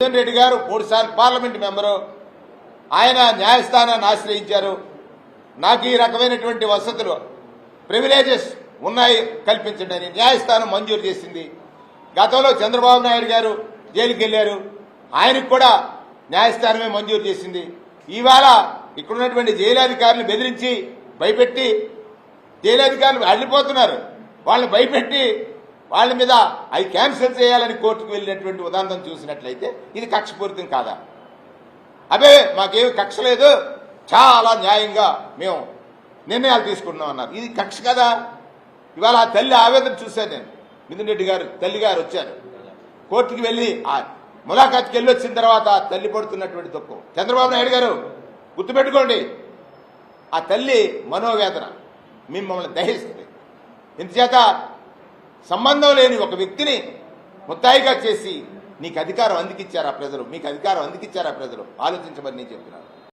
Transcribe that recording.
జగన్ రెడ్డి గారు 3 సార్లు parliament member, ఆయన న్యాయస్థానాన్ని ఆశ్రయించారు. నాకు ఈ రకమైనటువంటి వసతులు ప్రివిలేజెస్ ఉన్నాయి కల్పించండి అని న్యాయస్థానం మంజూరు చేసింది. గతంలో చంద్రబాబు నాయుడు గారు జైలుకి వెళ్లారు, ఆయనకు కూడా న్యాయస్థానమే మంజూరు చేసింది. ఇవాళ ఇక్కడున్నటువంటి జైలు అధికారులు బెదిరించి భయపెట్టి జైలు అధికారులు అల్లిపోతున్నారు, వాళ్ళని భయపెట్టి వాళ్ళ మీద అవి క్యాన్సిల్ చేయాలని కోర్టుకు వెళ్ళినటువంటి ఉదాహరణ చూసినట్లయితే ఇది కక్షపూరితం కాదా? అదే మాకేమి కక్ష లేదు, చాలా న్యాయంగా మేము నిర్ణయాలు తీసుకుంటున్నాం అన్నారు. ఇది కక్ష కదా? ఇవాళ ఆ తల్లి ఆవేదన చూశాను నేను. మిథున్ రెడ్డి గారు తల్లి గారు వచ్చారు, కోర్టుకు వెళ్ళి ఆ ములాఖాత్కి వెళ్ళి వచ్చిన తర్వాత తల్లి పడుతున్నటువంటి దుఃఖం. చంద్రబాబు నాయుడు గారు గుర్తుపెట్టుకోండి, ఆ తల్లి మనోవేదన మిమ్మల్ని దహిస్తుంది. ఇంతచేత సంబంధం లేని ఒక వ్యక్తిని ముద్దాయిగా చేసి నీకు అధికారం అందుకిచ్చారా ప్రజలు, మీకు అధికారం అందుకిచ్చారా ప్రజలు ఆలోచించమని నేను చెప్తున్నాను.